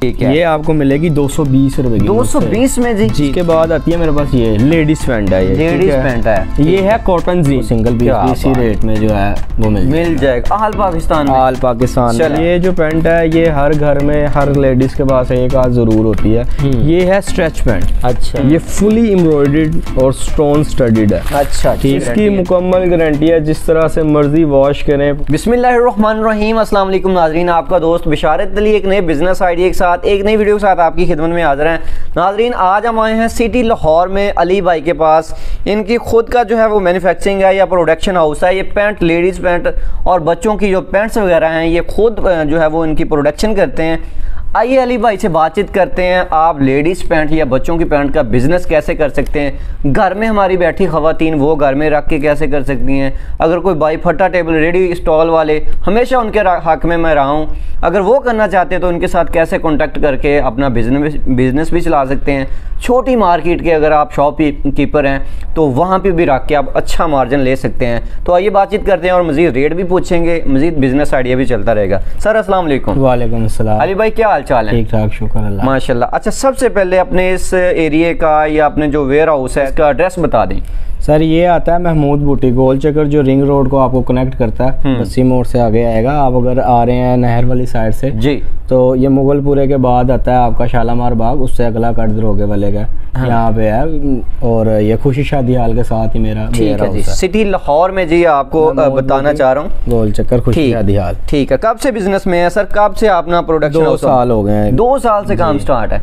ठीक है, ये आपको मिलेगी 220 रुपए की। 220 में जी। इसके बाद आती है मेरे पास ये लेडीज पैंट है, लेडीज पैंट है, ये है कॉटन जी, सिंगल पीस इसी रेट में जो है वो मिल जाएगा ऑल पाकिस्तान में। ऑल पाकिस्तान। ये जो पैंट है ये हर घर में हर लेडीज के पास एक आध जरूर होती है। ये है स्ट्रेच पैंट। अच्छा, ये फुली एम्ब्रॉयडर्ड और स्टोन स्टडीड है। अच्छा, इसकी मुकम्मल गारंटी है, जिस तरह से मर्जी वॉश करें। बिस्मिल्लाहिर्रहमानिर्रहीम। अस्सलाम वालेकुम नाजरीन, आपका दोस्त बिशारत अली एक नए बिजनेस आइडिया के साथ एक नई वीडियो के साथ आपकी खिदमत में हाजिर हैं। नाजरीन, आज हम आए हैं सिटी लाहौर में अली भाई के पास। इनकी खुद का जो है वो मैन्युफैक्चरिंग है या प्रोडक्शन हाउस है। ये पैंट, लेडीज़ पैंट और बच्चों की जो पैंट्स वगैरह हैं ये खुद जो है वो इनकी प्रोडक्शन करते हैं। आइए अली भाई से बातचीत करते हैं। आप लेडीज़ पैंट या बच्चों की पैंट का बिज़नेस कैसे कर सकते हैं, घर में हमारी बैठी ख़वातीन वो घर में रख के कैसे कर सकती हैं। अगर कोई बाई फटा टेबल रेडी स्टॉल वाले, हमेशा उनके हक में मैं रहा हूँ, अगर वो करना चाहते हैं तो उनके साथ कैसे कॉन्टैक्ट करके अपना बिजनेस भी चला सकते हैं। छोटी मार्केट के अगर आप शॉप कीपर हैं तो वहाँ पे भी रख के आप अच्छा मार्जिन ले सकते हैं। तो आइए बातचीत करते हैं और मज़ीद रेट भी पूछेंगे, मज़ीद बिजनेस आइडिया भी चलता रहेगा। सर अस्सलाम वालेकुम। वालेकुम अस्सलाम। अली भाई क्या हाल चाल है? ठीक ठाक, शुक्र अल्लाह, माशाल्लाह। अच्छा, सबसे पहले अपने इस एरिया का या अपने जो वेयर हाउस है इसका एड्रेस बता दें। सर ये आता है महमूद बुटीक, गोल चक्कर जो रिंग रोड को आपको कनेक्ट करता है, बस्सी मोड़ से आगे आएगा। आप अगर आ रहे हैं नहर वाली साइड से जी तो ये मुगलपुरे के बाद आता है आपका शालामार बाग, उससे अगला कट दरोगे वाले का यहाँ पे है। और ये खुशी शादी हाल के साथ ही मेरा ठीक है जी, सिटी लाहौर में जी। आपको बताना चाह रहा हूँ गोल चक्कर खुशी शादी हाल। ठीक है, कब से बिजनेस में है सर? कब से अपना प्रोडक्शन? 2 साल हो गए हैं। 2 साल से काम स्टार्ट है।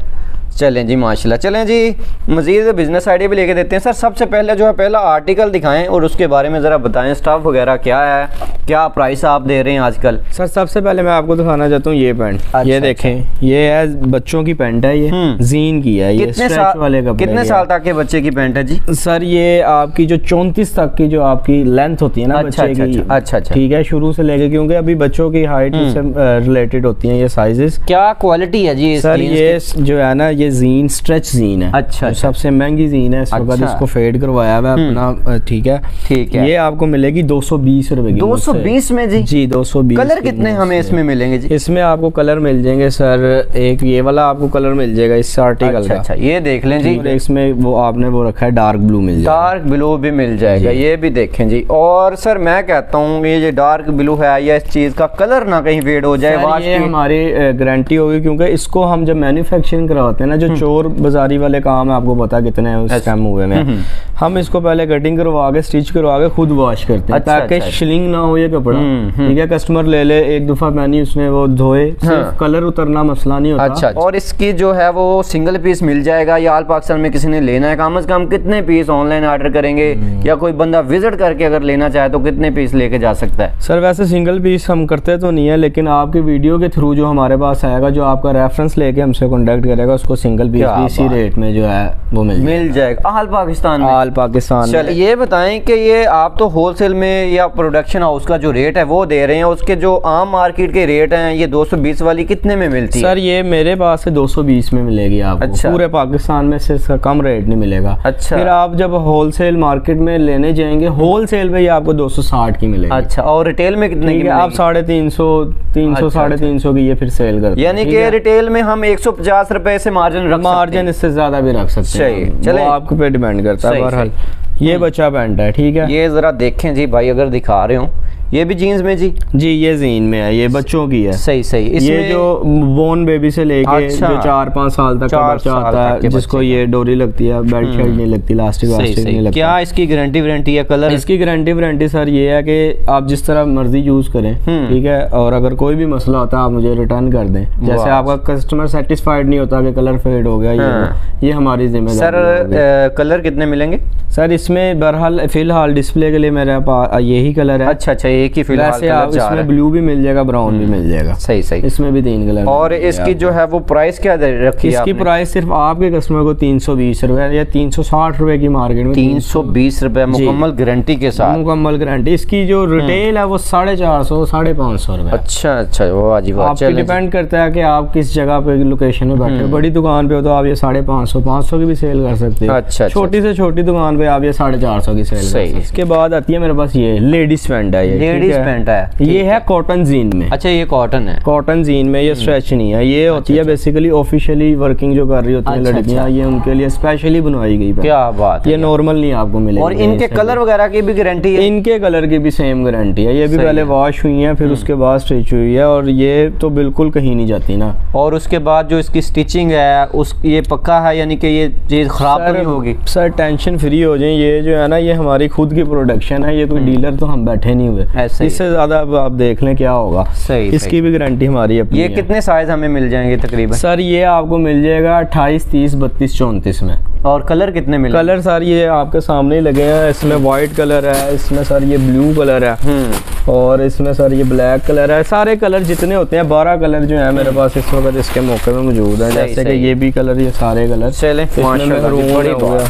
चलें जी माशाल्लाह। चलें जी, मज़ीद बिजनेस आइडिया भी लेके देते हैं। सर सबसे पहले जो है पहला आर्टिकल दिखाएं और उसके बारे में ज़रा बताएं, स्टफ वगैरह क्या है, क्या प्राइस आप दे रहे हैं आजकल? सर सबसे पहले मैं आपको दिखाना चाहता हूँ ये पैंट। ये देखें, ये है बच्चों की पैंट है, ये जीन की है। ये स्ट्रेच वाले कपड़े। कितने साल तक के बच्चे की पैंट है जी? सर ये आपकी जो 34 तक की जो आपकी लेंथ होती है ना बच्चे की। अच्छा, ठीक है, शुरू से लेके, क्योंकि अभी बच्चों की हाइट से रिलेटेड होती है ये साइजेस। क्या क्वालिटी है जी सर? ये जो है ना ये जीन स्ट्रेच जीन है। अच्छा, सबसे महंगी जीन है इस वक्त। इसको फेड करवाया हुआ है अपना। ठीक है, ये आपको मिलेगी 220 रुपए की। 220 में जी? 220। कलर कितने हमें इसमें मिलेंगे जी? इसमें आपको कलर मिल जाएंगे सर, एक ये वाला आपको कलर मिल जाएगा इस आर्टिकल का। अच्छा, ये देख लें जी। इसमें वो आपने वो रखा है डार्क ब्लू मिल जाएगा। डार्क ब्लू भी मिल जाएगा, ये भी देखें जी। और सर मैं कहता हूँ ये डार्क ब्लू है या इस चीज का कलर ना कहीं फेड हो जाए, ये हमारी गारंटी होगी, क्योंकि इसको हम जब मैन्युफैक्चरिंग करवाते हैं ना, जो चोर बाजारी वाले काम है आपको पता कितने हैं उस टाइम हुए में, हम इसको पहले कटिंग करवा के स्टिच करवा के खुद वॉश करते हैं ताकि शिलिंग ना हो ये कपड़ा। ठीक है, कस्टमर ले ले, एक दफा पहनी उसने वो धोए, कलर उतरना मसला नहीं होता। अच्छा, और इसकी जो है वो सिंगल पीस मिल जाएगा या ऑल पाकिस्तान में किसी ने लेना है कम से कम कितने पीस ऑनलाइन ऑर्डर करेंगे, या कोई बंदा विजिट करके अगर लेना चाहे तो कितने पीस लेके जा सकता है? सर वैसे सिंगल पीस हम करते तो नहीं है, लेकिन आपकी वीडियो के थ्रू जो हमारे पास आएगा, जो आपका रेफरेंस लेके हमसे कॉन्टेक्ट करेगा, उसको सिंगल पीस इसी रेट में जो है वो मिल जाएगा ऑल पाकिस्तान में। ऑल पाकिस्तान। चलिए ये बताएं कि ये आप तो होलसेल में या प्रोडक्शन हाउस का जो रेट है वो दे रहे हैं, उसके जो आम मार्केट के रेट हैं ये 220 वाली कितने में मिलती है? सर ये मेरे पास से 220 में मिलेगी आपको। अच्छा। पूरे पाकिस्तान में से इसका कम रेट नहीं मिलेगा। अच्छा। फिर आप जब होलसेल मार्केट में लेने जाएंगे, होलसेल पे आपको 260 की मिलेगी। अच्छा, और रिटेल में कितने की? आप 350, 300, 350 की ये फिर सेल करते हैं। यानी कि रिटेल में हम 150 रुपए से मार्जिन इससे ज्यादा भी रख सकते हैं। चलिए, आपके पे डिपेंड करता है। बहरहाल ये बच्चा पैंट है। ठीक है, ये जरा देखें जी भाई, अगर दिखा रहे हो ये भी जीन्स में जी? जी ये जीन में है, ये बच्चों की है। सही। ये जो बोर्न बेबी से लेके जो 4-5 साल तक का बच्चा आता है, जिसको ये डोरी लगती है, बेल्ट शेल्ट नहीं लगती, लास्टिक नहीं लगती। क्या इसकी गारंटी वारंटी है? कलर इसकी गारंटी वारंटी सर ये है कि आप जिस तरह मर्जी यूज करें। ठीक है, और अगर कोई भी मसला होता है आप मुझे रिटर्न कर दें। जैसे आपका कस्टमर सेटिस्फाइड नहीं होता कि कलर फेड हो गया, ये हमारी जिम्मेदारी। सर कलर कितने मिलेंगे? सर इसमें बहरहाल फिलहाल डिस्प्ले के लिए मेरे पास यही कलर है। अच्छा, एक ही फिलहाल आप इसमें ब्लू भी मिल जाएगा, ब्राउन भी मिल जाएगा। सही। इसमें भी 3 कलर। और इसकी जो है वो प्राइस क्या रखी है? इसकी प्राइस सिर्फ आपके कस्टमर को 320 रुपए या 360 रुपए की मार्केट में। 320 रुपए मुकम्मल गारंटी के साथ। मुकम्मल गारंटी। इसकी जो रिटेल है वो 450, 550 रुपए। अच्छा, वो आपको डिपेंड करता है कि आप किस जगह पे लोकेशन में बैठे हो। बड़ी दुकान पे हो तो आप ये 550, 500 की भी सेल कर सकते हो। छोटी से छोटी दुकान पे आप ये 450 की सेल कर सकते हो। इसके बाद आती है मेरे पास ये लेडीज पैंट है। लेडीज पैंट है, ये है कॉटन जीन में। अच्छा ये कॉटन है, कॉटन जीन में, ये स्ट्रेच नहीं है। ये होती है बेसिकली ऑफिशियली वर्किंग जो कर रही होती है लड़कियां, ये उनके लिए स्पेशली बनवाई गई। क्या बात है, ये नॉर्मल नहीं आपको मिलेगा। और इनके कलर वगैरह की भी गारंटी है? इनके कलर की भी सेम गारंटी है। ये भी पहले वॉश हुई है, फिर उसके बाद स्टिच हुई है, और ये तो बिल्कुल कहीं नहीं जाती ना। और उसके बाद जो इसकी स्टिचिंग है उस ये पक्का है, यानी कि ये चीज खराब नहीं होगी? सर टेंशन फ्री हो जाए, ये जो है ना ये हमारी खुद की प्रोडक्शन है, ये कोई डीलर तो हम बैठे नहीं हुए। इससे ज्यादा आप देख लें क्या होगा। सही, इसकी भी गारंटी हमारी अपनी ये कितने साइज हमें मिल जाएंगे तकरीबन? सर ये आपको मिल जाएगा 28, 30, 32, 34 में। और कलर कितने मिले? कलर सर ये आपके सामने ही लगे हैं। इसमें व्हाइट कलर है, इसमें सर ये ब्लू कलर है, और इसमें सर ये ब्लैक कलर है। सारे कलर जितने होते हैं 12 कलर जो है मेरे पास इस वक्त इसके मौके में मौजूद है। जैसे कि ये भी कलर, ये सारे कलर। चले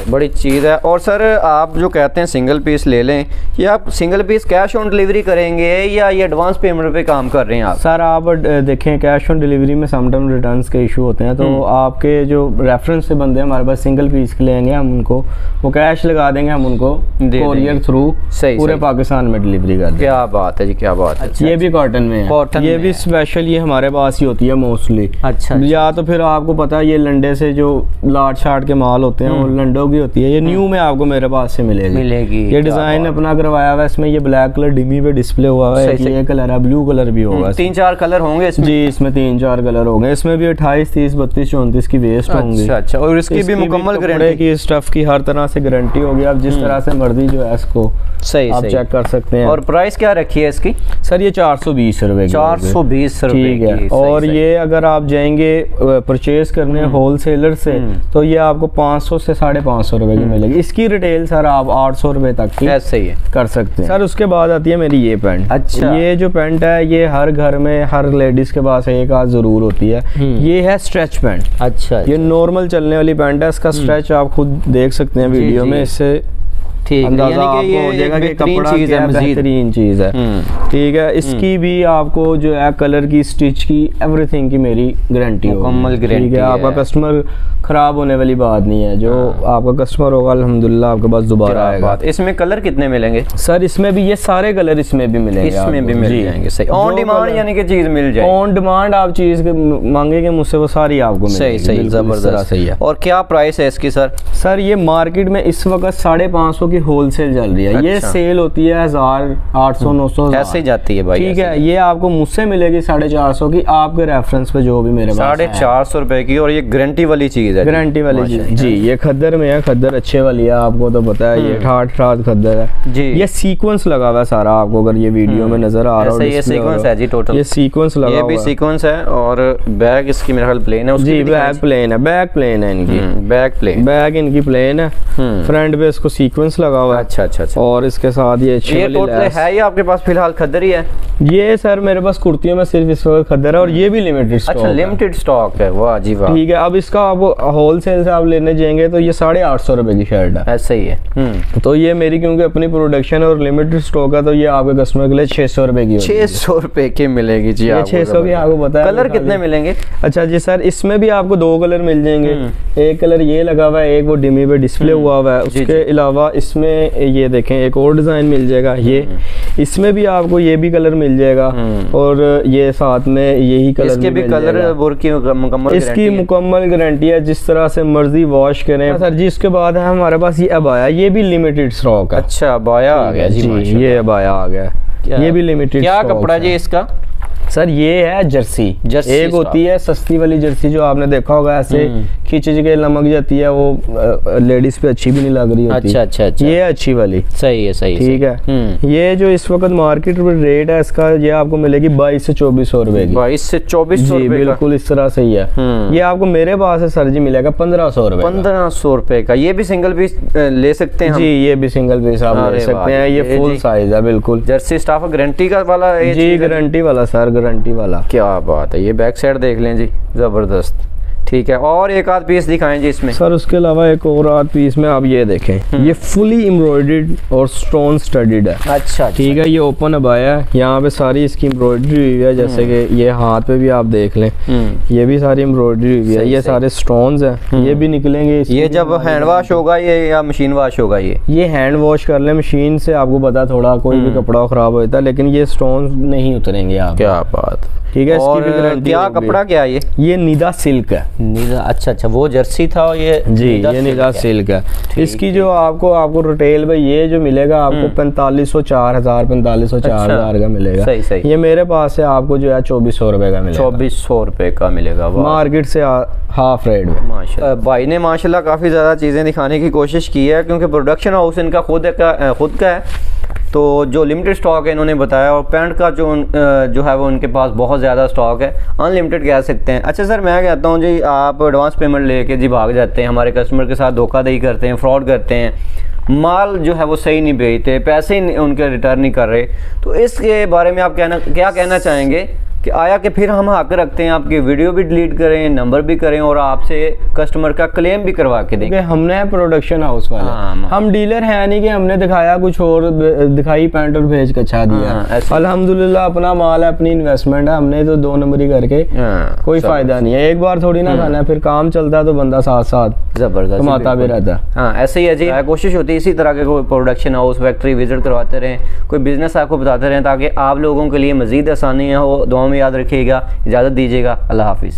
बड़ी चीज है। और सर आप जो कहते हैं सिंगल पीस ले लें, ये आप single piece cash on delivery करेंगे या ये एडवांस पेमेंट पे काम कर रहे हैं आप? सर आप देखें कैश ऑन डिलीवरी में समटाइम रिटर्न के इशू होते हैं, तो आपके जो रेफरेंस से बंदे हमारे पास सिंगल पीस के लेंगे, हम उनको वो कैश लगा देंगे, हम उनको कोरियर थ्रू पूरे पाकिस्तान में डिलीवरी कर देंगे। क्या बात है जी, क्या बात है। ये भी कॉटन में है, कॉटन ये भी स्पेशल ये हमारे पास ही होती है मोस्टली। अच्छा, या तो फिर आपको पता है ये लंडे से जो लाट शाट के माल होते हैं वो लंडों की होती है। ये न्यू में आपको मेरे पास से मिलेगी। ये डिजाइन अपना करवाया हुआ है, इसमें ये ब्लैक कलर डिमी पे डिस्प्ले हुआ है, ये कलर है, ब्लू कलर भी होगा। 3-4 कलर होंगे इसमें? जी इसमें 3-4 कलर होंगे। इसमें भी 28, 30, 32, 34 की वेस्ट होंगी। अच्छा, और इसकी भी मुकम्मल गारंटी की, स्टफ की हर तरह से गारंटी होगी। आप जिस तरह से मर्जी जो है इसको आप चेक कर सकते हैं। और प्राइस क्या रखी है इसकी? सर ये 420 रुपए, 420 रुपए, ठीक है। और ये अगर आप जाएंगे परचेज करने होलसेलर से, तो ये आपको 500 से 550 रुपए की मिलेगी। इसकी रिटेल सर आप 800 रुपए तक की ऐसे ही कर सकते हैं। सर उसके बाद आती है मेरी ये पैंट। अच्छा, ये जो पैंट है ये हर घर में हर लेडीज के पास एक आध जरूर होती है। ये है स्ट्रेच पैंट। अच्छा, ये नॉर्मल चलने वाली पैंट है, इसका स्ट्रेच आप खुद देख सकते हैं वीडियो में। इससे अंदाजा आपको हो जाएगा कि कपड़ा क्या बेहतरीन चीज है। ठीक है, इसकी भी आपको जो है कलर की, स्टिच की, एवरीथिंग की मेरी गारंटी होगी, मुकम्मल गारंटी है। आपका कस्टमर खराब होने वाली बात नहीं है। जो आपका कस्टमर होगा अल्हम्दुलिल्लाह आपके पास दोबारा आएगा। इसमें कलर कितने मिलेंगे? सर इसमें भी ये सारे कलर इसमें भी मिलेंगे, इसमें भी मिल जाएंगे। सही, ऑन डिमांड यानी कि चीज मिल जाएगी। ऑन डिमांड आप चीज मांगेंगे मुझसे वो सारी आपको मिलेगी। सही, जबरदस्त। सही है। और क्या प्राइस है इसकी सर? सर ये मार्केट में इस वक्त 550 की होलसेल चल रही है। अच्छा। ये सेल होती है 1000, 800, 900 ऐसे जाती है भाई। ठीक है, ये आपको मुझसे मिलेगी 450 की, आपके रेफरेंस पे जो भी मेरे पास 450 रुपए की। और ये गारंटी वाली चीज है? गारंटी वाली जी। ये खद्दर में है, खद्दर अच्छे वाली है, आपको तो पता है। ये ठाठ खद्दर है जी। ये सीक्वेंस लगा हुआ है सारा, आपको अगर ये वीडियो में नजर आ रहा हो। ये सीक्वेंस है जी टोटल? ये सीक्वेंस लगा हुआ है, ये भी सीक्वेंस है। और बैग इसकी मेरे ख्याल प्लेन है जी। बैग प्लेन है, बैग प्लेन है इनकी, बैग इनकी प्लेन है। फ्रंट पे इसको सीक्वेंस लगा हुआ है। अच्छा। और इसके साथ ये टोटल है ये आपके पास फिलहाल खद्दर ही है? ये सर मेरे पास कुर्तियों में सिर्फ इस वक्त खद्दर है, और ये भी लिमिटेड स्टॉक। अच्छा, लिमिटेड स्टॉक है, वाह जी वाह। ठीक है, अब इसका आप होलसेल से आप लेने जाएंगे तो ये 850 रुपए की शर्ट है। ऐसा ही है। तो ये मेरी क्योंकि अपनी प्रोडक्शन और लिमिटेड स्टॉक है, तो ये आपके कस्टमर के लिए 600 रुपए की 600 रुपए की मिलेगी जी। 600 की आपको बताया। कलर कितने मिलेंगे? अच्छा जी सर, इसमें भी आपको 2 कलर मिल जाएंगे। एक कलर ये लगा हुआ है, एक वो डिमी पे डिस्प्ले हुआ हुआ है। उसके अलावा इसमें ये देखें एक और डिजाइन मिल जाएगा। ये इसमें भी आपको ये भी कलर मिल जाएगा, और ये साथ में यही कलर इसके भी कलर की मुकम्मल इसकी मुकम्मल गारंटी है। जिस तरह से मर्जी वॉश करें। सर जी इसके बाद है हमारे पास ये अबाया, ये भी लिमिटेड स्टॉक है। अच्छा, अबाया आ गया जी, ये अबाया आ गया, ये भी लिमिटेड। क्या कपड़ा जी इसका? सर ये है जर्सी। एक होती है सस्ती वाली जर्सी जो आपने देखा होगा, ऐसे खींच के लमक जाती है, वो लेडीज पे अच्छी भी नहीं लग रही होती। अच्छा। ये अच्छी वाली। सही है, सही। ठीक है। ये जो इस वक्त मार्केट में रेट है इसका, ये आपको मिलेगी 22 से 2400 रुपए की। 22 से 2400 रुपए? बिल्कुल इस तरह से ही है। ये आपको मेरे पास है सर जी मिलेगा 1500 रुपए। 1500 रुपए का। ये भी सिंगल पीस ले सकते हैं जी? ये भी सिंगल पीस आप ले सकते हैं। ये फुल साइज है बिल्कुल। जर्सी स्टाफ गारंटी का वाला जी? गारंटी वाला सर, गारंटी वाला। क्या बात है। ये बैक साइड देख लें जी, जबरदस्त। ठीक है, और एक आध पीस दिखाएं जी इसमें। सर उसके अलावा एक और आध पीस में आप ये देखें, ये फुली एम्ब्रॉयडर्ड और स्टोन स्टडीड है। अच्छा, ठीक है, ये ओपन अबाया है, यहाँ पे सारी इसकी एम्ब्रॉयडरी हुई है, जैसे कि ये हाथ पे भी आप देख लें, ये भी सारी एम्ब्रॉयडरी हुई है, ये सारे स्टोन्स हैं, ये भी निकलेंगे। ये जब हैंड वॉश होगा ये या मशीन वॉश होगा? ये हैंड वॉश कर ले, मशीन से आपको पता थोड़ा कोई भी कपड़ा खराब होता है, लेकिन ये स्टोन्स नहीं उतरेंगे आप। क्या बात, ठीक है। और क्या कपड़ा क्या है ये निदा सिल्क है। निदा, अच्छा अच्छा, वो जर्सी था ये जी, ये निदा सिल्क है। इसकी जो आपको रिटेल में ये जो मिलेगा आपको 4500 4000 4500 4000 का मिलेगा। सही सही। ये मेरे पास से आपको जो है 2400 रुपए का मिलेगा। 2400 रुपए का मिलेगा, मार्केट से हाफ रेट में। माशाल्लाह भाई ने माशाल्लाह काफ़ी ज़्यादा चीज़ें दिखाने की कोशिश की है, क्योंकि प्रोडक्शन हाउस इनका खुद का है, तो जो लिमिटेड स्टॉक है इन्होंने बताया, और पैंट का जो है वो उनके पास बहुत ज़्यादा स्टॉक है, अनलिमिटेड कह सकते हैं। अच्छा सर, मैं कहता हूँ जी आप एडवांस पेमेंट लेके जी भाग जाते हैं, हमारे कस्टमर के साथ धोखाधड़ी करते हैं, फ्रॉड करते हैं, माल जो है वो सही नहीं भेजते, पैसे उनके रिटर्न नहीं कर रहे, तो इसके बारे में आप क्या कहना चाहेंगे कि आया कि फिर हम हक रखते हैं आपकी वीडियो भी डिलीट करें, नंबर भी करें और आपसे कस्टमर का क्लेम भी करवा के दें? हमने प्रोडक्शन हाउस वाले, हम डीलर है नहीं कि हमने दिखाया कुछ और, दिखाई पैंट और भेज कच्छा दिया। अल्हम्दुलिल्लाह अपना माल है, अपनी इन्वेस्टमेंट है, हमने तो 2 नंबरी करके कोई फायदा नहीं है। एक बार थोड़ी ना खाना है, फिर काम चलता है तो बंदा साथ साथ जबरदस्त कमाता भी रहता है। हाँ, ऐसे ही है जी, कोशिश होती है इसी तरह के कोई प्रोडक्शन हाउस फैक्ट्री विजिट करवाते रहें, कोई बिजनेस आपको बताते रहें, ताकि आप लोगों के लिए मजीद आसानी हो। दुआ में याद रखिएगा, इजाज़त दीजिएगा, अल्लाह हाफिज़।